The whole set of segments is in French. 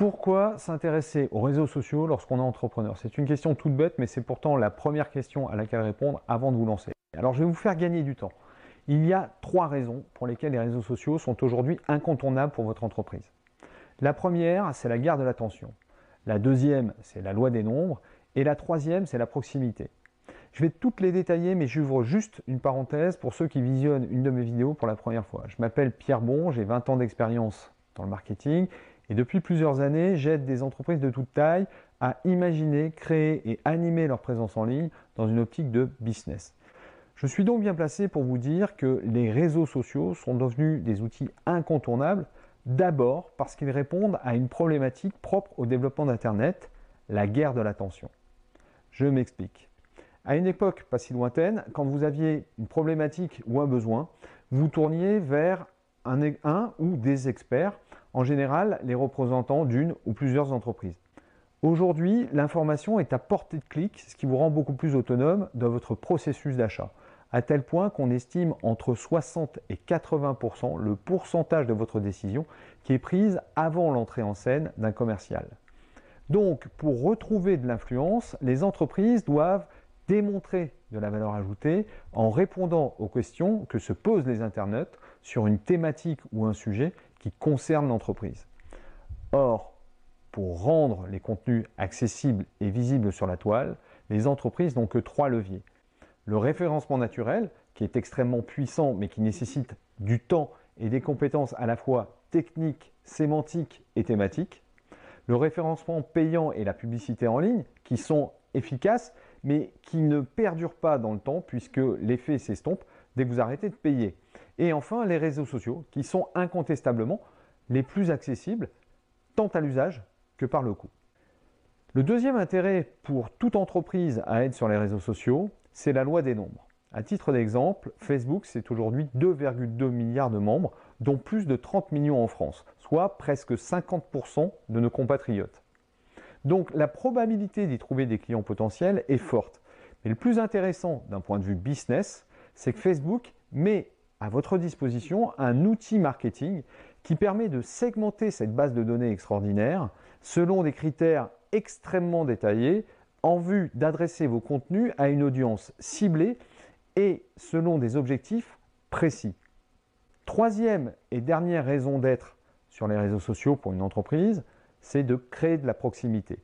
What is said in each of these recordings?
Pourquoi s'intéresser aux réseaux sociaux lorsqu'on est entrepreneur? C'est une question toute bête, mais c'est pourtant la première question à laquelle répondre avant de vous lancer. Alors, je vais vous faire gagner du temps. Il y a 3 raisons pour lesquelles les réseaux sociaux sont aujourd'hui incontournables pour votre entreprise. La première, c'est la guerre de l'attention. La deuxième, c'est la loi des nombres. Et la troisième, c'est la proximité. Je vais toutes les détailler, mais j'ouvre juste une parenthèse pour ceux qui visionnent une de mes vidéos pour la première fois. Je m'appelle Pierre Bon, j'ai 20 ans d'expérience dans le marketing et depuis plusieurs années, j'aide des entreprises de toute taille à imaginer, créer et animer leur présence en ligne dans une optique de business. Je suis donc bien placé pour vous dire que les réseaux sociaux sont devenus des outils incontournables, d'abord parce qu'ils répondent à une problématique propre au développement d'Internet, la guerre de l'attention. Je m'explique. À une époque pas si lointaine, quand vous aviez une problématique ou un besoin, vous tourniez vers un ou des experts, en général les représentants d'une ou plusieurs entreprises. Aujourd'hui, l'information est à portée de clic, ce qui vous rend beaucoup plus autonome dans votre processus d'achat, à tel point qu'on estime entre 60 et 80% le pourcentage de votre décision qui est prise avant l'entrée en scène d'un commercial. Donc, pour retrouver de l'influence, les entreprises doivent démontrer de la valeur ajoutée en répondant aux questions que se posent les internautes sur une thématique ou un sujet qui concerne l'entreprise. Or, pour rendre les contenus accessibles et visibles sur la toile, les entreprises n'ont que 3 leviers. Le référencement naturel, qui est extrêmement puissant mais qui nécessite du temps et des compétences à la fois techniques, sémantiques et thématiques. Le référencement payant et la publicité en ligne, qui sont efficaces, mais qui ne perdurent pas dans le temps puisque l'effet s'estompe dès que vous arrêtez de payer. Et enfin, les réseaux sociaux, qui sont incontestablement les plus accessibles, tant à l'usage que par le coût. Le deuxième intérêt pour toute entreprise à être sur les réseaux sociaux, c'est la loi des nombres. À titre d'exemple, Facebook, c'est aujourd'hui 2,2 milliards de membres, dont plus de 30 millions en France, soit presque 50% de nos compatriotes. Donc la probabilité d'y trouver des clients potentiels est forte. Mais le plus intéressant d'un point de vue business, c'est que Facebook met à votre disposition un outil marketing qui permet de segmenter cette base de données extraordinaire selon des critères extrêmement détaillés en vue d'adresser vos contenus à une audience ciblée et selon des objectifs précis. Troisième et dernière raison d'être sur les réseaux sociaux pour une entreprise, c'est de créer de la proximité.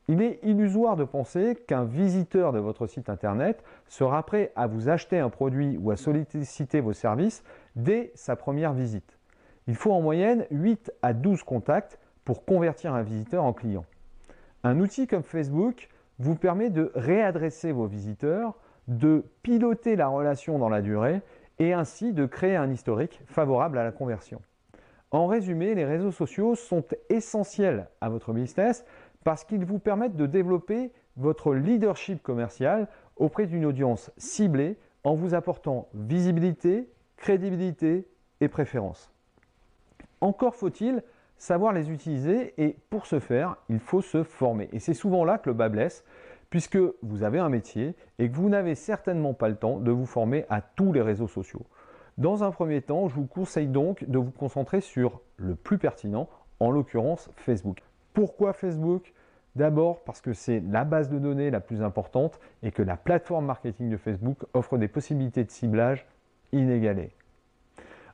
Il est illusoire de penser qu'un visiteur de votre site internet sera prêt à vous acheter un produit ou à solliciter vos services dès sa première visite. Il faut en moyenne 8 à 12 contacts pour convertir un visiteur en client. Un outil comme Facebook vous permet de réadresser vos visiteurs, de piloter la relation dans la durée et ainsi de créer un historique favorable à la conversion. En résumé, les réseaux sociaux sont essentiels à votre business parce qu'ils vous permettent de développer votre leadership commercial auprès d'une audience ciblée en vous apportant visibilité, crédibilité et préférence. Encore faut-il savoir les utiliser et pour ce faire, il faut se former. Et c'est souvent là que le bât blesse puisque vous avez un métier et que vous n'avez certainement pas le temps de vous former à tous les réseaux sociaux. Dans un premier temps, je vous conseille donc de vous concentrer sur le plus pertinent, en l'occurrence Facebook. Pourquoi Facebook? D'abord parce que c'est la base de données la plus importante et que la plateforme marketing de Facebook offre des possibilités de ciblage inégalées.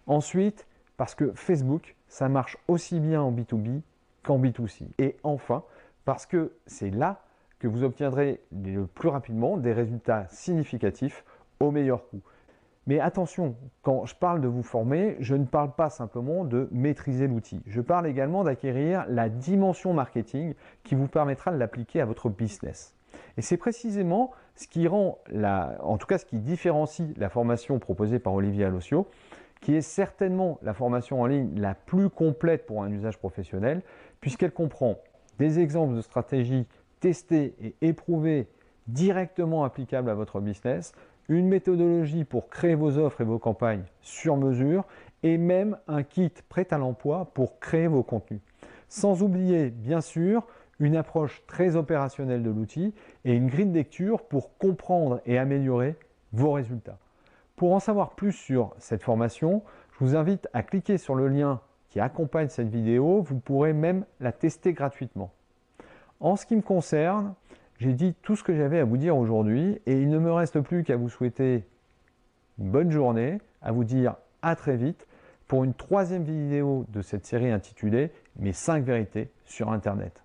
Ensuite, parce que Facebook, ça marche aussi bien en B2B qu'en B2C. Et enfin, parce que c'est là que vous obtiendrez le plus rapidement des résultats significatifs au meilleur coût. Mais attention, quand je parle de vous former, je ne parle pas simplement de maîtriser l'outil. Je parle également d'acquérir la dimension marketing qui vous permettra de l'appliquer à votre business. Et c'est précisément ce qui rend, en tout cas ce qui différencie la formation proposée par Olivier Alossio, qui est certainement la formation en ligne la plus complète pour un usage professionnel, puisqu'elle comprend des exemples de stratégies testées et éprouvées directement applicables à votre business, une méthodologie pour créer vos offres et vos campagnes sur mesure et même un kit prêt à l'emploi pour créer vos contenus. Sans oublier, bien sûr, une approche très opérationnelle de l'outil et une grille de lecture pour comprendre et améliorer vos résultats. Pour en savoir plus sur cette formation, je vous invite à cliquer sur le lien qui qui accompagne cette vidéo. Vous pourrez même la tester gratuitement. En ce qui me concerne, j'ai dit tout ce que j'avais à vous dire aujourd'hui et il ne me reste plus qu'à vous souhaiter une bonne journée, à vous dire à très vite pour une troisième vidéo de cette série intitulée « Mes 5 vérités sur Internet ».